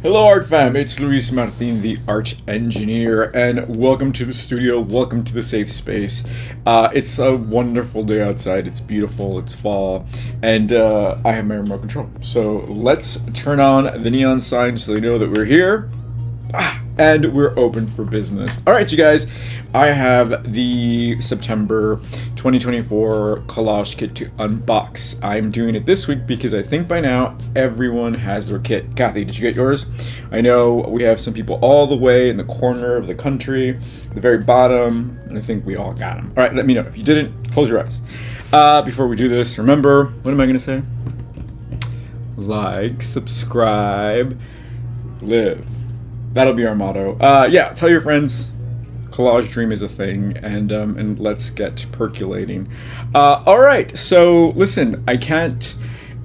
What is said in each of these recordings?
Hello Art Fam, it's Luis Martin, the Art Engineer, and welcome to the studio, welcome to the safe space. It's a wonderful day outside, it's beautiful, it's fall, and I have my remote control. So let's turn on the neon sign so they know that we're here. And we're open for business. All right, you guys, I have the September 2024 Collage kit to unbox. I'm doing it this week because I think by now everyone has their kit. Kathy, did you get yours? I know we have some people all the way in the corner of the country, the very bottom, and I think we all got them. All right, let me know. If you didn't, close your eyes. Before we do this, remember, what am I gonna say? Like, subscribe, live. That'll be our motto. Yeah, tell your friends. Collage dream is a thing, and let's get percolating. All right, so listen, I can't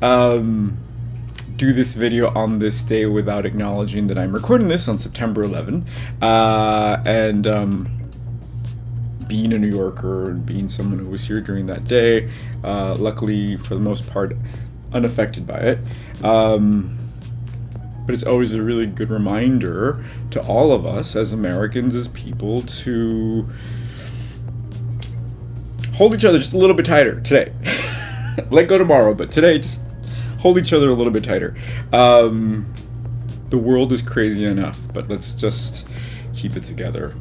do this video on this day without acknowledging that I'm recording this on September 11, and being a New Yorker and being someone who was here during that day, luckily for the most part unaffected by it. But it's always a really good reminder to all of us as Americans, as people, to hold each other just a little bit tighter today. Let go tomorrow, but today just hold each other a little bit tighter. The world is crazy enough, but let's just keep it together,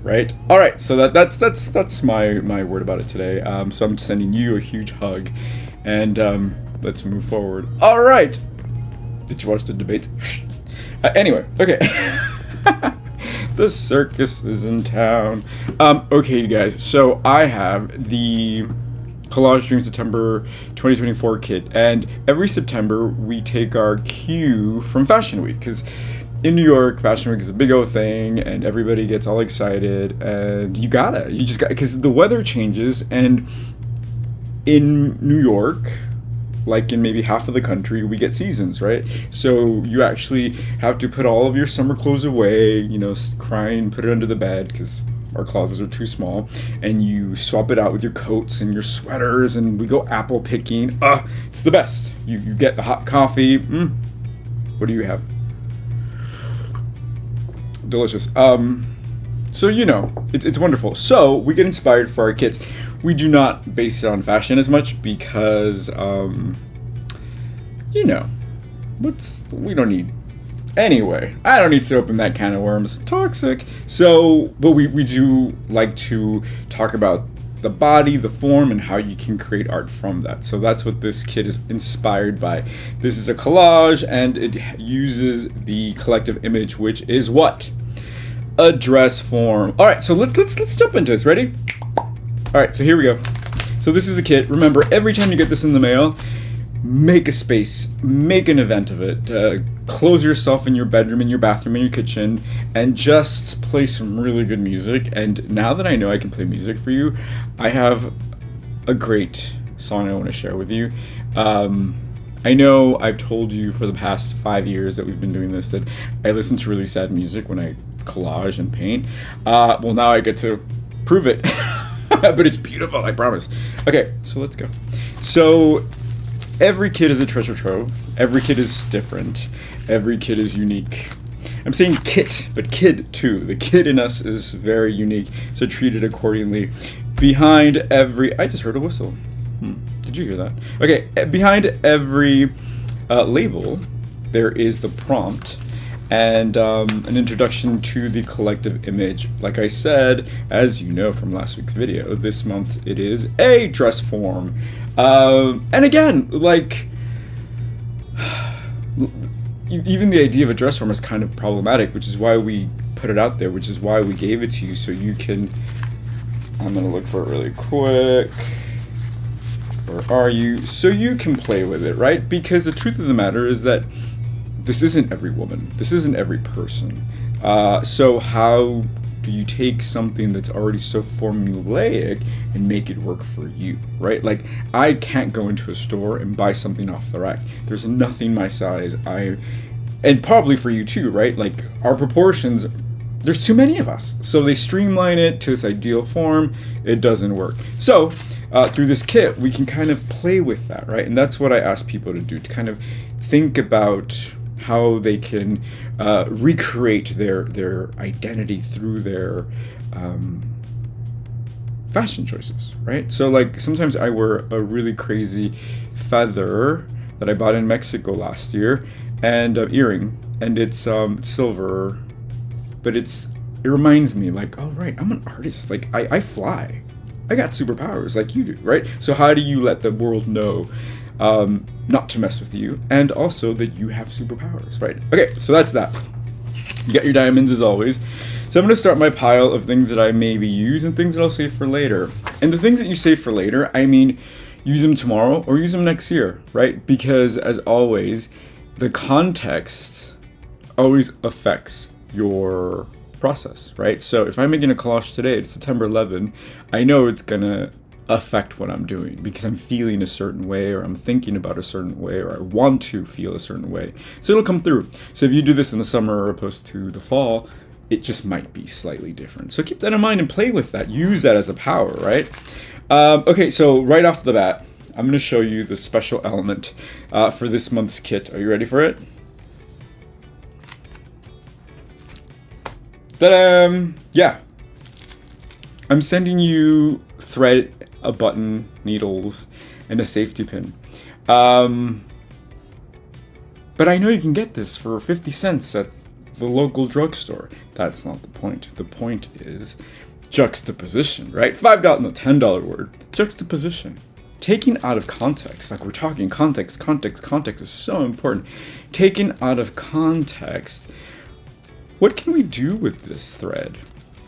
right? All right, so that's my word about it today. So I'm sending you a huge hug, and let's move forward. All right. Did you watch the debates? Anyway, okay. The circus is in town. Okay, you guys. So I have the Collage Dream September 2024 kit, and every September we take our cue from Fashion Week, because in New York, Fashion Week is a big old thing, and everybody gets all excited, and you just got, because the weather changes, and in New York, like in maybe half of the country, we get seasons, right? So you actually have to put all of your summer clothes away, you know, cry and put it under the bed because our closets are too small, and you swap it out with your coats and your sweaters, and we go apple picking. It's the best. You get the hot coffee. What do you have? Delicious. So, you know, it's wonderful. So we get inspired for our kits. We do not base it on fashion as much because, you know, we don't need. Anyway, I don't need to open that can of worms. Toxic. So, but we do like to talk about the body, the form, and how you can create art from that. So that's what this kit is inspired by. This is a collage, and it uses the collective image, which is what? A dress form. All right, so let's jump into this. Ready? All right, so here we go. So this is a kit. Remember, every time you get this in the mail, make a space, make an event of it. Close yourself in your bedroom, in your bathroom, in your kitchen, and just play some really good music. And now that I know I can play music for you, I have a great song I want to share with you. I know I've told you for the past 5 years that we've been doing this that I listen to really sad music when I collage and paint. Well, now I get to prove it. But it's beautiful, I promise. Okay, so let's go. So every kit is a treasure trove. Every kit is different. Every kit is unique. I'm saying kit, but kid too. The kid in us is very unique, so treat it accordingly. Behind every... I just heard a whistle. Did you hear that? Okay, behind every label, there is the prompt and an introduction to the collective image. Like I said, as you know from last week's video, this month it is a dress form. And again, like, even the idea of a dress form is kind of problematic, which is why we put it out there, which is why we gave it to you, so you can... I'm gonna look for it really quick. Where are you? So you can play with it, right? Because the truth of the matter is that this isn't every woman. This isn't every person. So how do you take something that's already so formulaic and make it work for you, right? Like, I can't go into a store and buy something off the rack. There's nothing my size. And probably for you too, right? Like, our proportions, there's too many of us. So they streamline it to this ideal form. It doesn't work. So through this kit, we can kind of play with that, right? And that's what I ask people to do, to kind of think about how they can recreate their identity through their fashion choices, right? So like sometimes I wear a really crazy feather that I bought in Mexico last year, and earring, and it's silver, but it reminds me like, oh right, I'm an artist, like I fly, I got superpowers like you do, right? So how do you let the world know not to mess with you, and also that you have superpowers, right? Okay, so that's that. You got your diamonds as always. So I'm going to start my pile of things that I maybe use and things that I'll save for later. And the things that you save for later, I mean, use them tomorrow or use them next year, right? Because as always, the context always affects your process, right? So if I'm making a collage today, it's September 11, I know it's going to affect what I'm doing because I'm feeling a certain way, or I'm thinking about a certain way, or I want to feel a certain way. So it'll come through. So if you do this in the summer opposed to the fall, it just might be slightly different. So keep that in mind and play with that. Use that as a power, right? Okay, so right off the bat, I'm going to show you the special element for this month's kit. Are you ready for it? Ta-da! Yeah. I'm sending you thread, a button, needles, and a safety pin. But I know you can get this for 50 cents at the local drugstore. That's not the point. The point is juxtaposition, right? $5, no, $10 word. Juxtaposition. Taken out of context, like we're talking context is so important. Taken out of context, what can we do with this thread,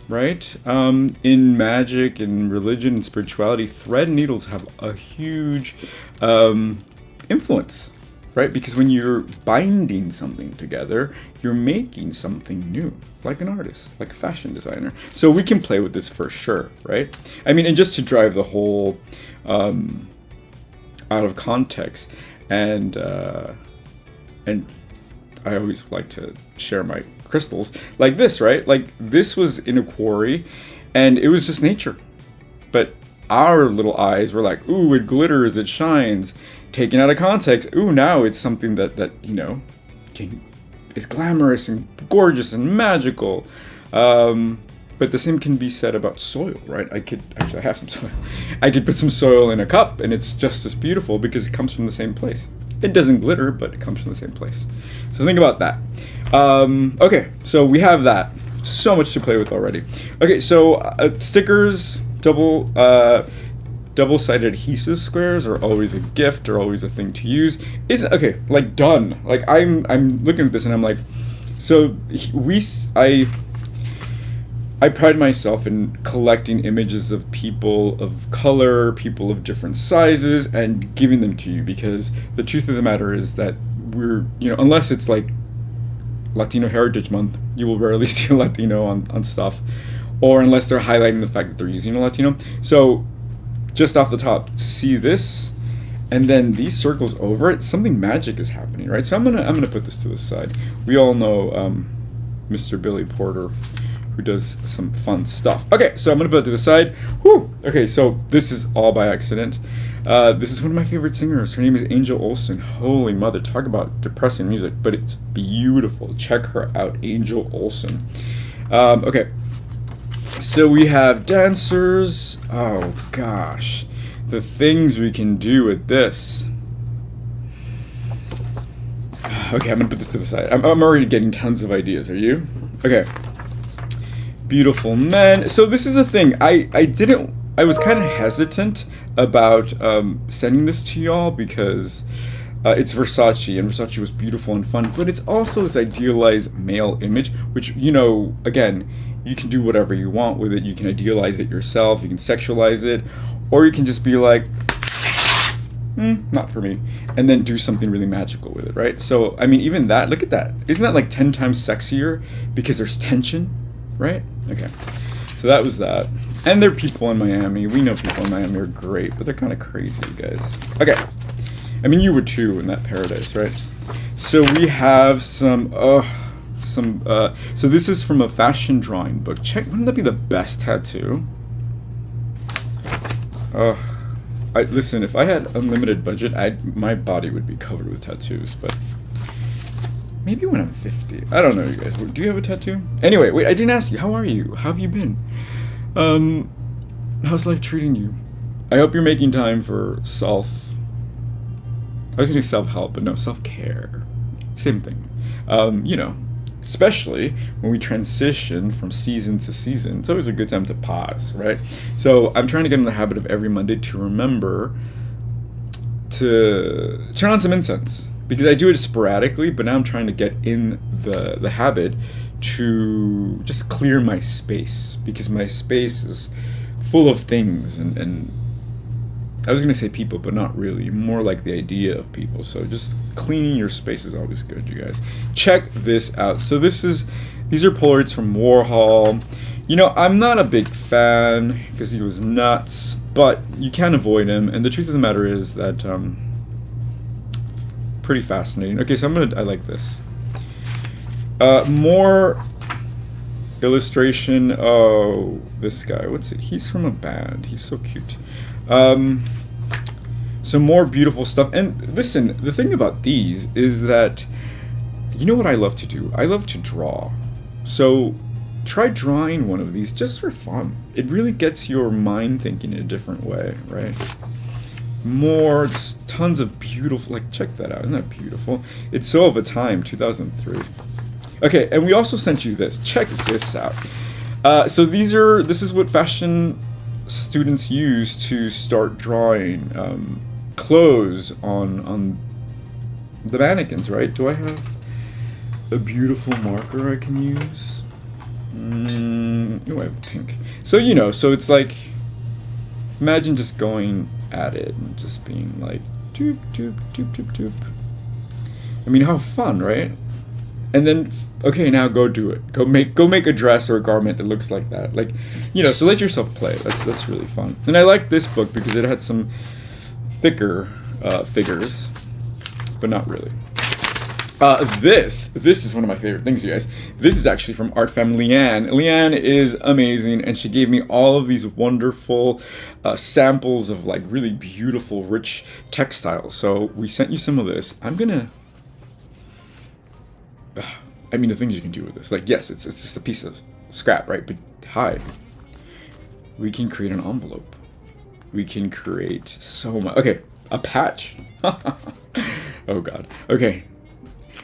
right? In magic, in religion, and spirituality, thread and needles have a huge influence, right? Because when you're binding something together, you're making something new, like an artist, like a fashion designer. So we can play with this for sure, right? I mean, and just to drive the whole out of context, and I always like to share my crystals like this, right? Like this was in a quarry, and it was just nature, but our little eyes were like, ooh, it glitters, it shines. Taken out of context, ooh, now it's something that you know is glamorous and gorgeous and magical. But the same can be said about soil, right? I have some soil. I could put some soil in a cup and it's just as beautiful because it comes from the same place. It doesn't glitter, but it comes from the same place. So think about that. Okay, so we have that. So much to play with already. Okay, so stickers, double-sided adhesive squares are always a gift, or always a thing to use. Okay, like done. Like I'm looking at this and I'm like, so I pride myself in collecting images of people of color, people of different sizes, and giving them to you, because the truth of the matter is that we're, unless it's like Latino Heritage Month, you will rarely see a Latino on stuff, or unless they're highlighting the fact that they're using a Latino. So just off the top, to see this and then these circles over it, something magic is happening, right? So I'm gonna put this to the side. We all know Mr. Billy Porter, who does some fun stuff. Okay, so I'm gonna put it to the side. Whew. Okay, so this is all by accident. This is one of my favorite singers. Her name is Angel Olsen. Holy mother, talk about depressing music, but it's beautiful. Check her out, Angel Olsen. Okay, so we have dancers. Oh gosh, the things we can do with this. Okay, I'm gonna put this to the side. I'm already getting tons of ideas. Are you? Okay. Beautiful men. So this is a thing. I was kind of hesitant about sending this to y'all because it's Versace, and Versace was beautiful and fun, but it's also this idealized male image, which, again, you can do whatever you want with it. You can idealize it yourself, you can sexualize it, or you can just be like, not for me, and then do something really magical with it, right? So, I mean, even that, look at that. Isn't that like 10 times sexier because there's tension, right? Okay, so that was that. And there are people in Miami. We know people in Miami are great, but they're kind of crazy, you guys. Okay, I mean, you were too in that paradise, right? So we have so this is from a fashion drawing book. Check, wouldn't that be the best tattoo? Listen, if I had unlimited budget, my body would be covered with tattoos, but Maybe when I'm 50. I don't know, you guys. Do you have a tattoo? Anyway, wait, I didn't ask you. How are you? How have you been? How's life treating you? I hope you're making time for I was gonna say self-help, but no, self-care. Same thing. You know, especially when we transition from season to season, it's always a good time to pause, right? So I'm trying to get in the habit of every Monday to remember to turn on some incense, because I do it sporadically, but now I'm trying to get in the habit to just clear my space, because my space is full of things and I was gonna say people, but not really. More like the idea of people. So just cleaning your space is always good, you guys. Check this out. So these are Polaroids from Warhol. You know, I'm not a big fan because he was nuts, but you can't avoid him. And the truth of the matter is that pretty fascinating. Okay, so I like this. More illustration. Oh, this guy. What's it? He's from a band. He's so cute. Some more beautiful stuff. And listen, the thing about these is that, you know what I love to do? I love to draw. So try drawing one of these just for fun. It really gets your mind thinking in a different way, right? More, just tons of beautiful, like, check that out. Isn't that beautiful? It's so of a time, 2003. Okay, and we also sent you this. Check this out. So this is what fashion students use to start drawing clothes on the mannequins, right? Do I have a beautiful marker I can use? Oh, I have pink. So, you know, so it's like, imagine just going at it and just being like, doop, doop, doop, doop, doop. I mean, how fun, right? And then, okay, now go do it. Go make a dress or a garment that looks like that. Like, you know, so let yourself play. That's really fun. And I like this book because it had some thicker figures, but not really. This is one of my favorite things, you guys. This is actually from Art Fam Leanne. Leanne is amazing, and she gave me all of these wonderful samples of like really beautiful, rich textiles. So we sent you some of this. I'm gonna. I mean, the things you can do with this. Like, yes, it's just a piece of scrap, right? But hi, we can create an envelope. We can create so much. Okay, a patch. Oh God. Okay.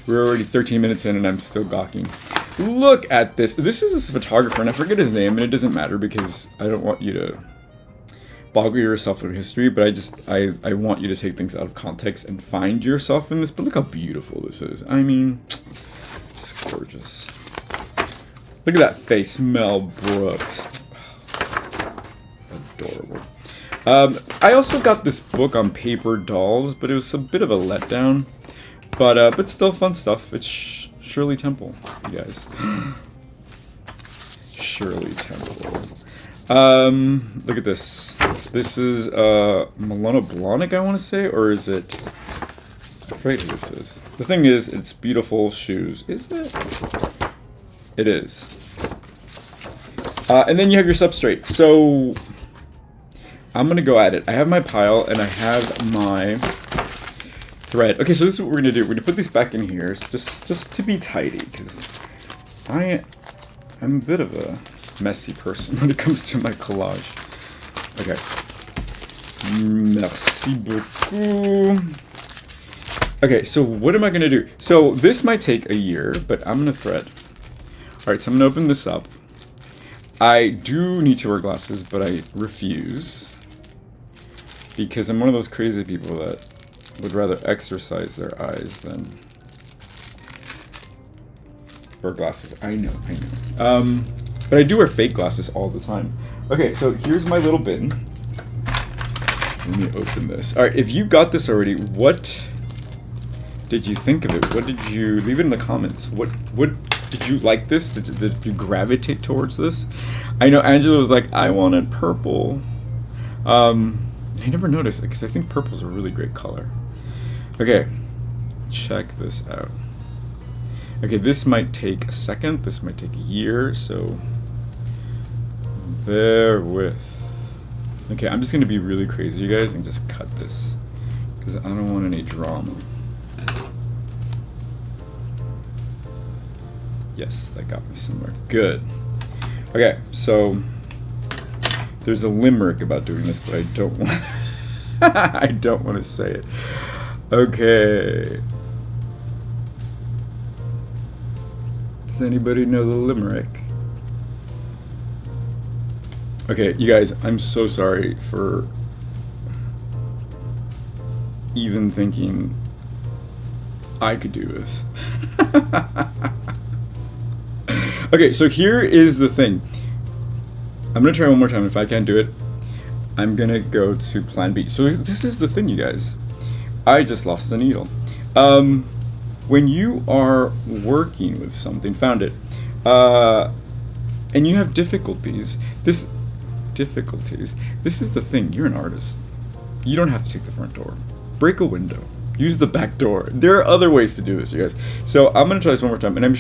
We're already 13 minutes in and I'm still gawking. Look at this. This is this photographer, and I forget his name, and it doesn't matter because I don't want you to boggle yourself with history, but I want you to take things out of context and find yourself in this. But look how beautiful this is. I mean, it's gorgeous. Look at that face, Mel Brooks. Adorable. I also got this book on paper dolls, but it was a bit of a letdown. But still fun stuff. It's Shirley Temple, you guys. Shirley Temple. Look at this. This is Milano Blahnik, I want to say, or is it? I forget who this is. The thing is, it's beautiful shoes. Is it? It is. And then you have your substrate. So I'm gonna go at it. I have my pile and I have my thread. Okay, so this is what we're gonna do. We're gonna put these back in here, just to be tidy, because I'm a bit of a messy person when it comes to my collage. Okay. Merci beaucoup. Okay, so what am I gonna do? So this might take a year, but I'm gonna thread. All right, so I'm gonna open this up. I do need to wear glasses, but I refuse because I'm one of those crazy people that would rather exercise their eyes than wear glasses. I know. But I do wear fake glasses all the time. Okay, so here's my little bin. Let me open this. All right, if you got this already, what did you think of it? What did you leave it in the comments? What did you like this? Did you gravitate towards this? I know Angela was like, I wanted purple. I never noticed it because I think purple's a really great color. Okay, check this out. Okay, this might take a second. This might take a year, so bear with. Okay, I'm just gonna be really crazy, you guys, and just cut this because I don't want any drama. Yes, that got me somewhere. Good. Okay, so there's a limerick about doing this, but I don't want I don't want to say it. Okay. Does anybody know the limerick? Okay, you guys, I'm so sorry for even thinking I could do this. Okay, so here is the thing. I'm gonna try one more time. If I can't do it, I'm gonna go to plan B. So this is the thing, you guys. I just lost the needle. When you are working with something, found it, and you have difficulties, this is the thing. You're an artist. You don't have to take the front door. Break a window. Use the back door. There are other ways to do this, you guys. So I'm gonna try this one more time, and I'm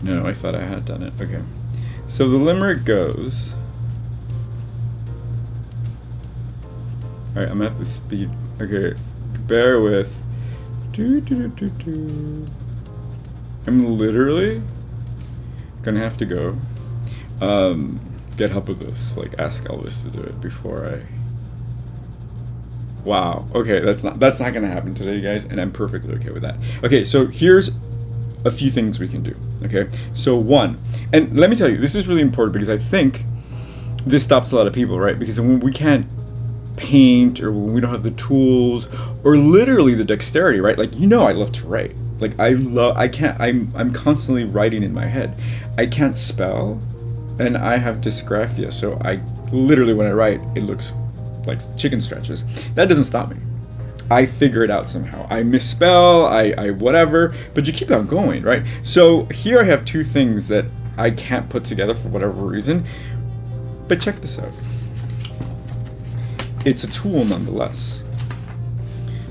No, I thought I had done it. Okay. So the limerick goes. Alright, I'm gonna have to speed. Okay, bear with. I'm literally gonna have to go get help with this. Like, ask Elvis to do it before I. Wow. Okay, that's not gonna happen today, guys, and I'm perfectly okay with that. Okay, so here's a few things we can do. Okay, so one, and let me tell you, this is really important because I think this stops a lot of people, right? Because when we can't paint, or when we don't have the tools, or literally the dexterity, right? Like, you know, I love to write. Like, I'm constantly writing in my head. I can't spell, and I have dysgraphia, so I literally, when I write, it looks like chicken stretches. That doesn't stop me. I figure it out somehow. I misspell, I whatever, but you keep on going, right? So here I have two things that I can't put together for whatever reason, but check this out. It's a tool nonetheless.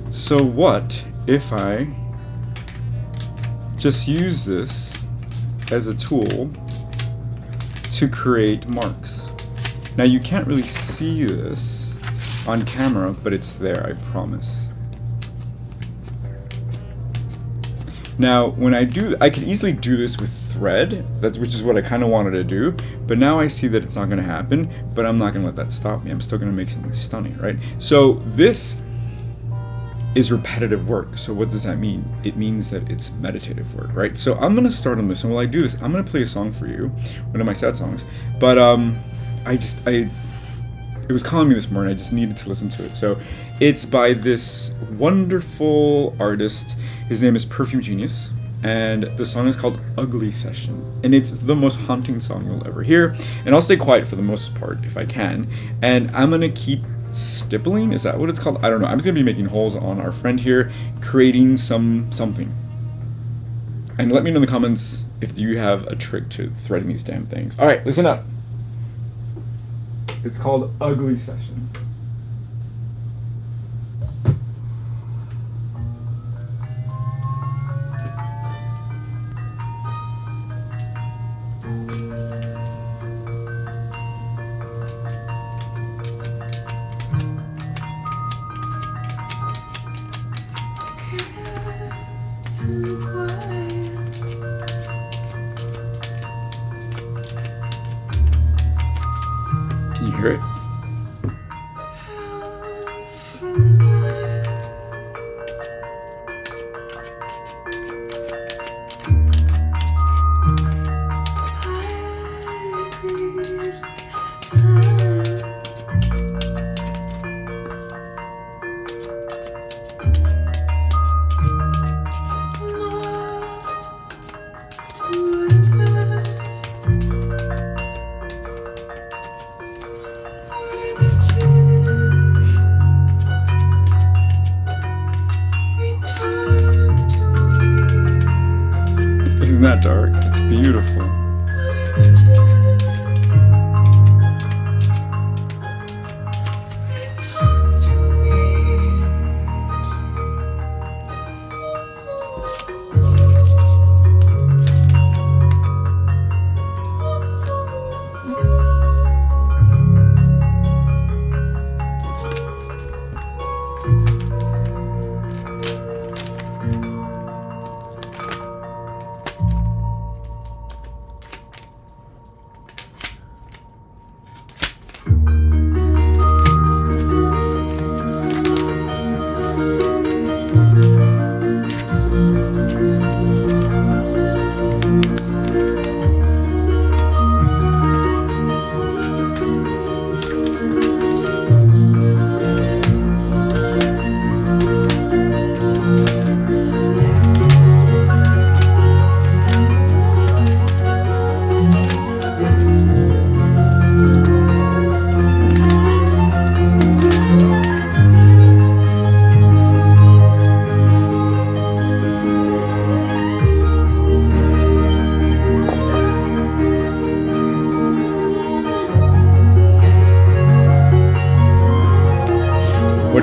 So what if I just use this as a tool to create marks? Now you can't really see this on camera, but it's there, I promise. Now, when I do, I could easily do this with thread, which is what I kind of wanted to do, but now I see that it's not going to happen, but I'm not going to let that stop me. I'm still going to make something stunning, right? So this is repetitive work. So what does that mean? It means that it's meditative work, right? So I'm going to start on this, and while I do this, I'm going to play a song for you, one of my sad songs, but it was calling me this morning. I just needed to listen to it. So it's by this wonderful artist. His name is Perfume Genius, and the song is called Ugly Session, and it's the most haunting song you'll ever hear. And I'll stay quiet for the most part if I can, and I'm gonna keep stippling. Is that what it's called? I don't know. I'm just gonna be making holes on our friend here, creating something. And let me know in the comments if you have a trick to threading these damn things. All right, listen up. It's called Ugly Session. Can you hear it? Isn't that dark? It's beautiful.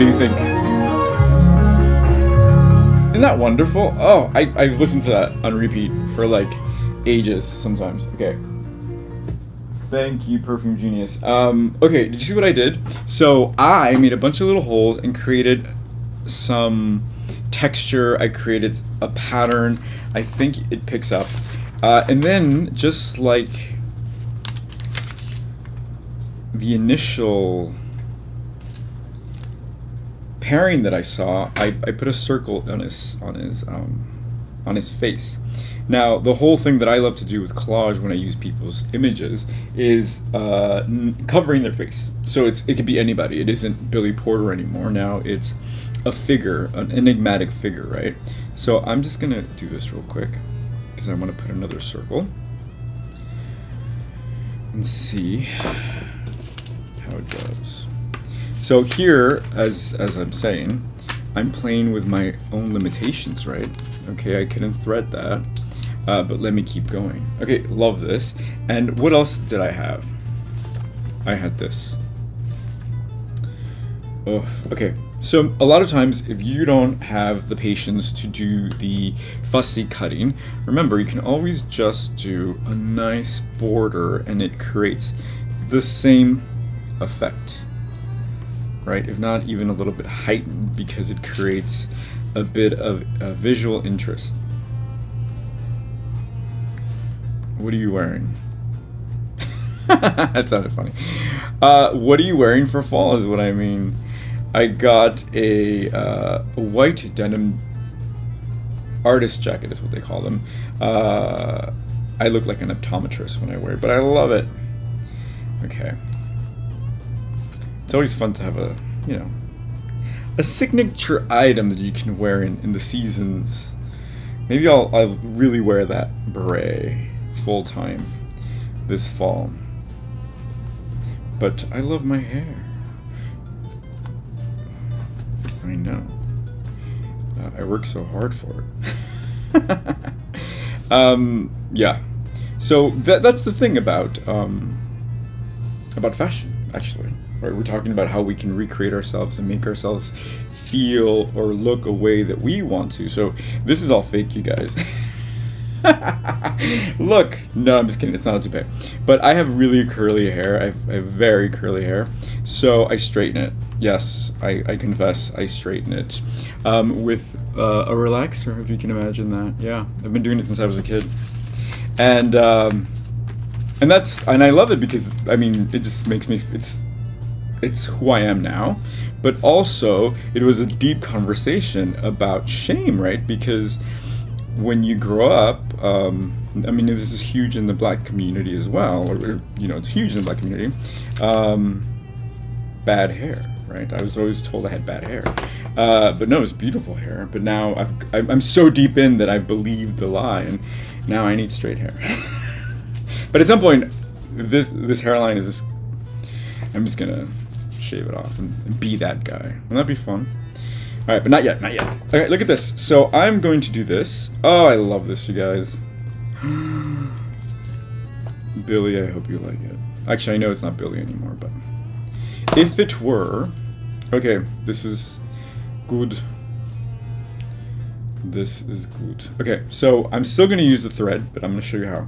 do you think? Isn't that wonderful? Oh, I listened to that on repeat for like ages sometimes. Okay. Thank you, Perfume Genius. Okay, did you see what I did? So I made a bunch of little holes and created some texture. I created a pattern. I think it picks up. And then just like the initial pairing that I saw, I put a circle on his face. Now, the whole thing that I love to do with collage when I use people's images is covering their face. So it could be anybody. It isn't Billy Porter anymore. Now it's a figure, an enigmatic figure, right? So I'm just gonna do this real quick because I want to put another circle and see how it goes. So here, as I'm saying, I'm playing with my own limitations, right? Okay, I couldn't thread that, but let me keep going. Okay, love this. And what else did I have? I had this. Oh, okay. So a lot of times, if you don't have the patience to do the fussy cutting, remember, you can always just do a nice border and it creates the same effect, right? If not even a little bit heightened, because it creates a bit of visual interest. What are you wearing? That sounded funny. What are you wearing for fall is what I mean. I got a white denim artist jacket is what they call them. I look like an optometrist when I wear it, but I love it. Okay. It's always fun to have a, you know, a signature item that you can wear in the seasons. Maybe I'll really wear that beret full time this fall. But I love my hair. I know. I work so hard for it. Yeah. So that's the thing about fashion, actually. Right? We're talking about how we can recreate ourselves and make ourselves feel or look a way that we want to. So this is all fake, you guys. Look, no, I'm just kidding. It's not a toupee, but I have really curly hair. I have very curly hair, so I straighten it. Yes, I confess, I straighten it with a relaxer, if you can imagine that. Yeah, I've been doing it since I was a kid, and I love it because I mean it just makes me it's who I am now, but also it was a deep conversation about shame, right? Because when you grow up, I mean, this is huge in the black community as well, or, you know, it's huge in the black community, bad hair, right? I was always told I had bad hair, but no, it's beautiful hair, but now I'm so deep in that I believed the lie, and now I need straight hair. But at some point, this hairline is just, I'm just gonna shave it off and be that guy. Wouldn't that be fun? All right, but not yet, not yet. Okay, look at this. So I'm going to do this. Oh, I love this, you guys. Billy, I hope you like it. Actually, I know it's not Billy anymore, but if it were, okay, this is good. This is good. Okay, so I'm still going to use the thread, but I'm going to show you how.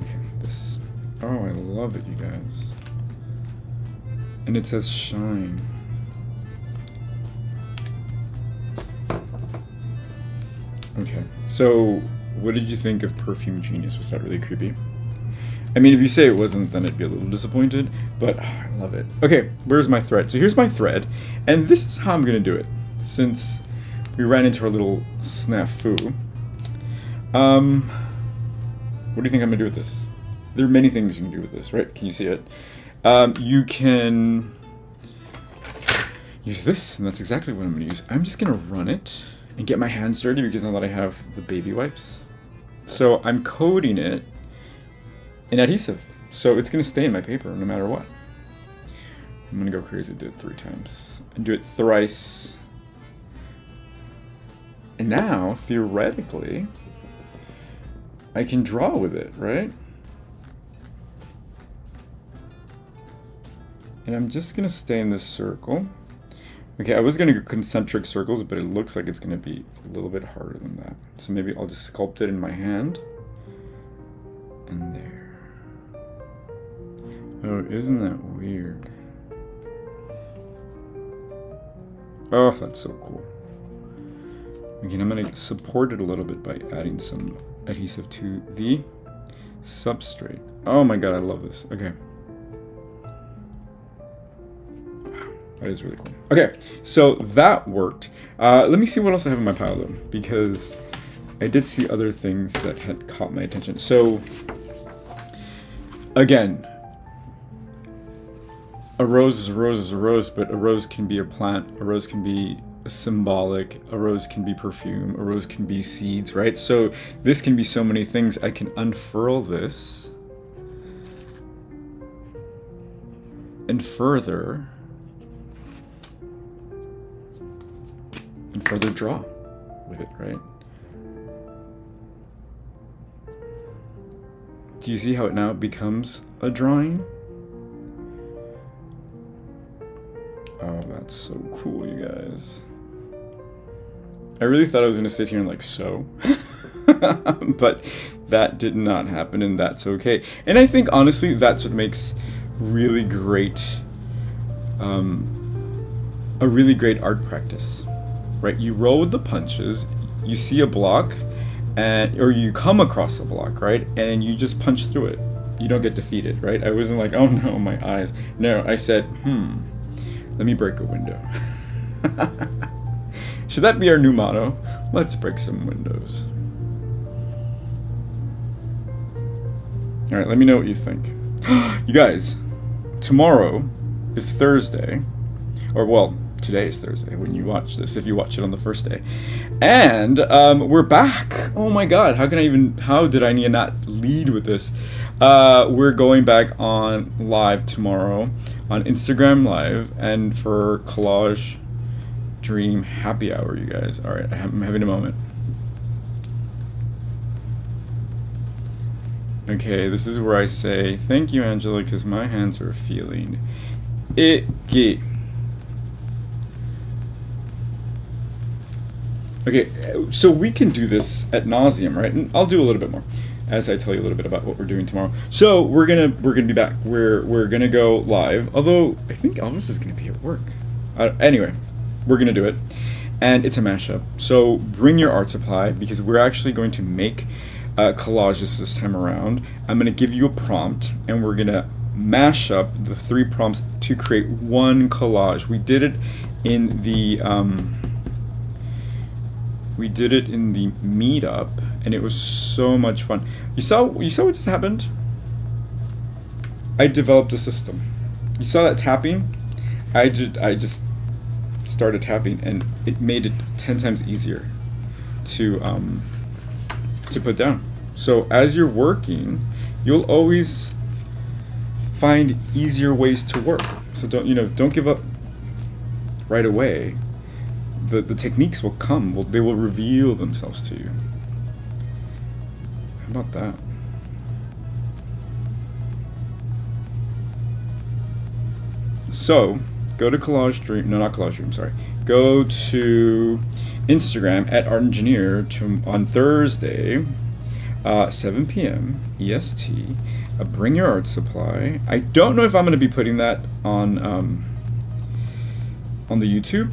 Okay, this. Oh, I love it, you guys. And it says shine. Okay, so what did you think of Perfume Genius? Was that really creepy? I mean, if you say it wasn't, then I'd be a little disappointed, but I love it. Okay, where's my thread? So here's my thread, and this is how I'm going to do it, since we ran into our little snafu. What do you think I'm going to do with this? There are many things you can do with this, right? Can you see it? You can use this, and that's exactly what I'm going to use. I'm just going to run it and get my hands dirty because now that I have the baby wipes. So I'm coating it in adhesive. So it's gonna stay in my paper no matter what. I'm gonna go crazy, do it 3 times. And do it thrice. And now, theoretically, I can draw with it, right? And I'm just gonna stay in this circle. Okay, I was gonna go concentric circles, but it looks like it's gonna be a little bit harder than that. So maybe I'll just sculpt it in my hand. And there. Oh, isn't that weird? Oh, that's so cool. Okay, I'm gonna support it a little bit by adding some adhesive to the substrate. Oh my god, I love this. Okay. That is really cool. Okay, so that worked. Let me see what else I have in my pile though, because I did see other things that had caught my attention. So, again, a rose is a rose is a rose, but a rose can be a plant, a rose can be symbolic, a rose can be perfume, a rose can be seeds, right? So this can be so many things. I can unfurl this and further draw with it, right? Do you see how it now becomes a drawing? Oh, that's so cool, you guys. I really thought I was gonna sit here and like sew, but that did not happen, and that's okay. And I think honestly, that's what makes really great, a really great art practice, right? You roll with the punches, you see a block, or you come across a block, right? And you just punch through it. You don't get defeated, right? I wasn't like, oh no, my eyes. No, I said, let me break a window. Should that be our new motto? Let's break some windows. All right, let me know what you think. You guys, tomorrow is Thursday, or well, today is Thursday when you watch this, if you watch it on the first day. And we're back. Oh my god, how did I not lead with this? We're going back on live tomorrow on Instagram Live, and for Collage Dream Happy Hour, you guys. All right, I'm having a moment. Okay, this is where I say, thank you, Angela, because my hands are feeling icky. Okay, so we can do this ad nauseum, right? And I'll do a little bit more as I tell you a little bit about what we're doing tomorrow. So we're gonna be back. We're gonna go live. Although I think Elvis is gonna be at work. Anyway, we're gonna do it, and it's a mashup. So bring your art supply, because we're actually going to make collages this time around. I'm gonna give you a prompt, and we're gonna mash up the 3 prompts to create one collage. We did it in the meetup, and it was so much fun. You saw what just happened? I developed a system. You saw that tapping? I just started tapping, and it made it 10 times easier to put down. So as you're working, you'll always find easier ways to work. So don't give up right away. The techniques will come. They will reveal themselves to you. How about that? So, go to Collage Dream. No, not Collage Dream. Sorry. Go to Instagram at Art Engineer on Thursday, 7 p.m. EST. Bring your art supply. I don't know if I'm going to be putting that on the YouTube.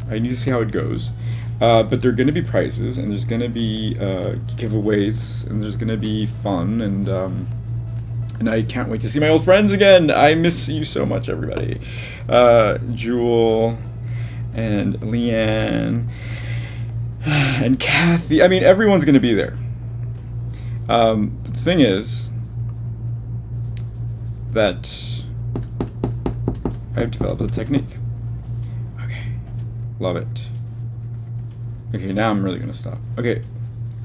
I need to see how it goes, but there are going to be prizes, and there's going to be giveaways, and there's going to be fun, and I can't wait to see my old friends again. I miss you so much, everybody. Jewel and Leanne and Kathy. I mean, everyone's going to be there. The thing is that I've developed a technique. Love it. Okay, now I'm really gonna stop. Okay,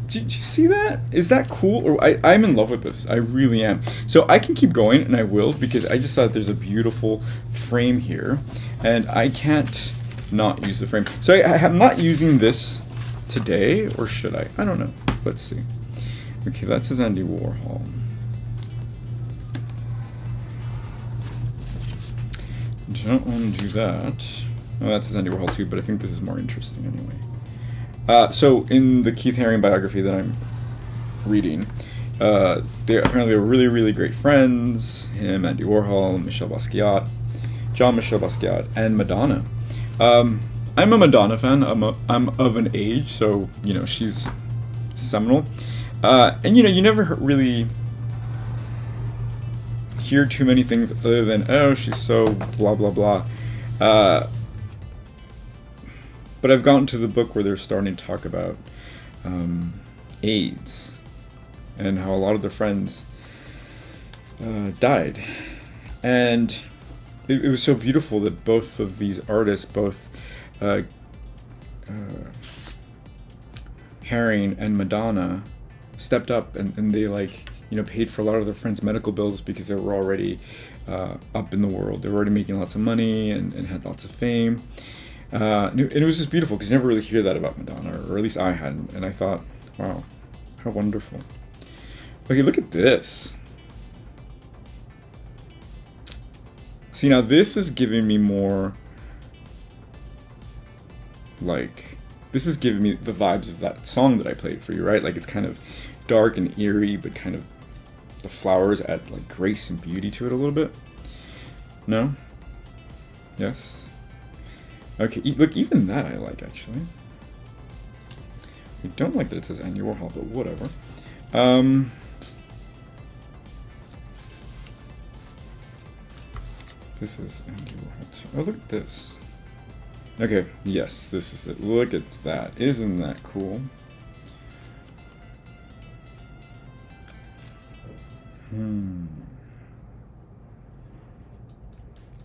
did you see that? Is that cool? Or I'm in love with this. I really am. So I can keep going, and I will, because I just thought there's a beautiful frame here, and I can't not use the frame. So I'm not using this today, or should I? I don't know. Let's see. Okay, that says Andy Warhol. Don't want to do that. Well, that's his Andy Warhol too, but I think this is more interesting anyway. So in the Keith Haring biography that I'm reading, they apparently were really, really great friends. Him, Andy Warhol, Michel Basquiat, Jean-Michel Basquiat, and Madonna. I'm a Madonna fan. I'm of an age, so she's seminal. And you never really hear too many things other than, oh, she's so blah blah blah. But I've gotten to the book where they're starting to talk about AIDS and how a lot of their friends died, and it was so beautiful that both of these artists, both Haring and Madonna, stepped up and they paid for a lot of their friends' medical bills because they were already up in the world. They were already making lots of money and had lots of fame. And it was just beautiful because you never really hear that about Madonna, or at least I hadn't. And I thought, wow, how wonderful. Okay, look at this. See, now this is giving me more, this is giving me the vibes of that song that I played for you, right? Like, it's kind of dark and eerie, but kind of the flowers add grace and beauty to it a little bit. No? Yes? Okay, look, even that I like, actually. I don't like that it says Andy Warhol, but whatever. This is Andy Warhol too. Oh, look at this. Okay, yes, this is it. Look at that. Isn't that cool?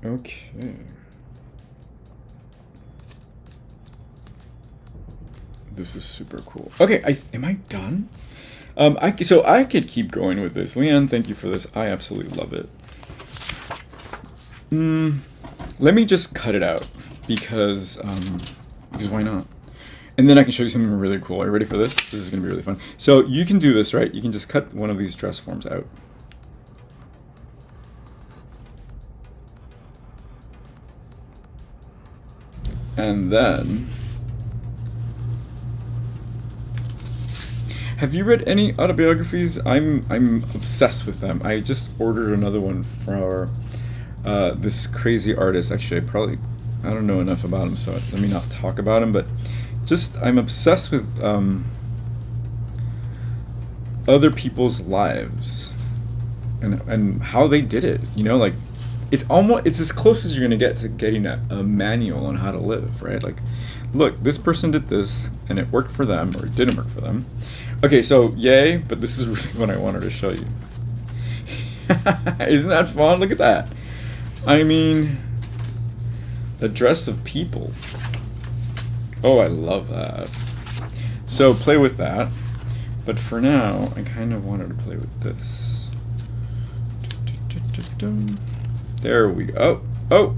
Okay. This is super cool. Okay, am I done? So I could keep going with this. Leanne, thank you for this. I absolutely love it. Let me just cut it out because why not? And then I can show you something really cool. Are you ready for this? This is gonna be really fun. So you can do this, right? You can just cut one of these dress forms out. And then, have you read any autobiographies? I'm obsessed with them. I just ordered another one for this crazy artist. Actually, I don't know enough about him, so let me not talk about him. But I'm obsessed with other people's lives and how they did it. It's as close as you're gonna get to getting a manual on how to live, right? Like, look, this person did this and it worked for them, or it didn't work for them. Okay, so yay, but this is really what I wanted to show you. Isn't that fun? Look at that. I mean, address of people. Oh, I love that. So play with that. But for now, I kind of wanted to play with this. There we go. Oh.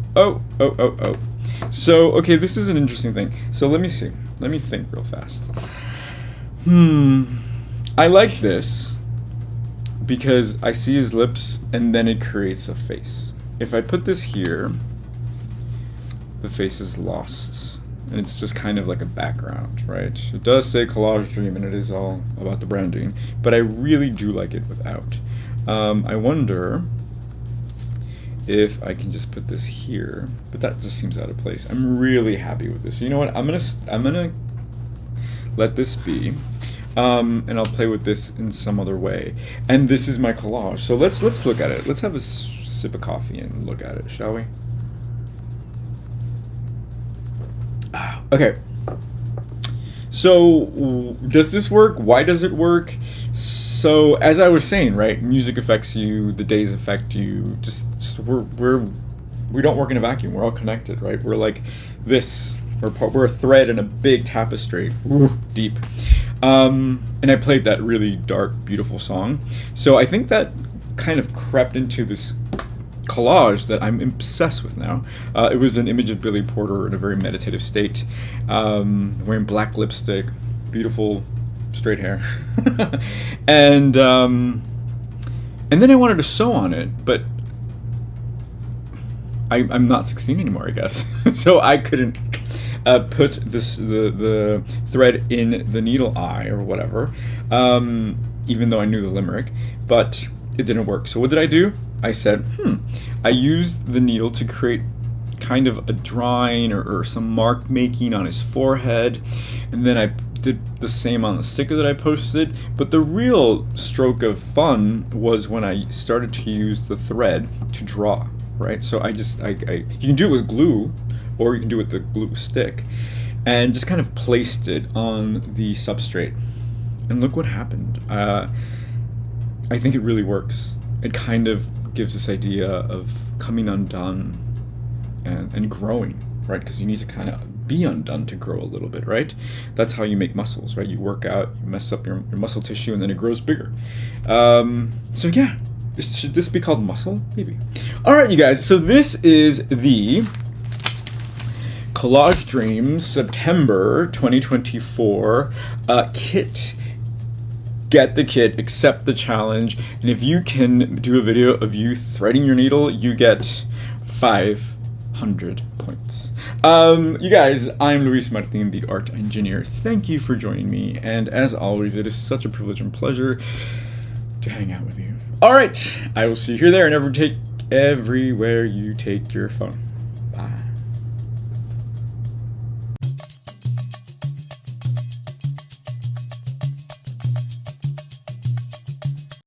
So, okay, this is an interesting thing. So let me see. Let me think real fast. I like this because I see his lips and then it creates a face. If I put this here, the face is lost. And it's just kind of like a background, right? It does say Collage Dream and it is all about the branding, but I really do like it without. I wonder if I can just put this here, but that just seems out of place. I'm really happy with this. So you know what? I'm gonna let this be, and I'll play with this in some other way. And this is my collage. So let's look at it. Let's have a sip of coffee and look at it, shall we? Okay. So does this work? Why does it work? So as I was saying, right, music affects you, the days affect you. We don't work in a vacuum. We're all connected, right? We're like this. We're a thread in a big tapestry. Ooh, deep. And I played that really dark, beautiful song. So I think that kind of crept into this collage that I'm obsessed with now. It was an image of Billy Porter in a very meditative state, wearing black lipstick, beautiful straight hair, and then I wanted to sew on it, but I'm not 16 anymore, I guess. So I couldn't put the thread in the needle eye or whatever, even though I knew the limerick, but it didn't work. So what did I do? I said, I used the needle to create kind of a drawing or some mark making on his forehead, and then I did the same on the sticker that I posted. But the real stroke of fun was when I started to use the thread to draw, right? So you can do it with glue, or you can do it with the glue stick, and just kind of placed it on the substrate, and look what happened. I think it really works. It kind of gives this idea of coming undone and growing, right? Because you need to kind of be undone to grow a little bit, right? That's how you make muscles, right? You work out, you mess up your muscle tissue, and then it grows bigger. So yeah, should this be called muscle? Maybe. All right, you guys. So this is the Collage Dreams September 2024 kit. Get the kit, accept the challenge, and if you can do a video of you threading your needle, you get 500 points. You guys, I'm Luis Martin, the art engineer. Thank you for joining me, and as always, it is such a privilege and pleasure to hang out with you. All right, I will see you here, there, and everywhere you take your phone. Bye.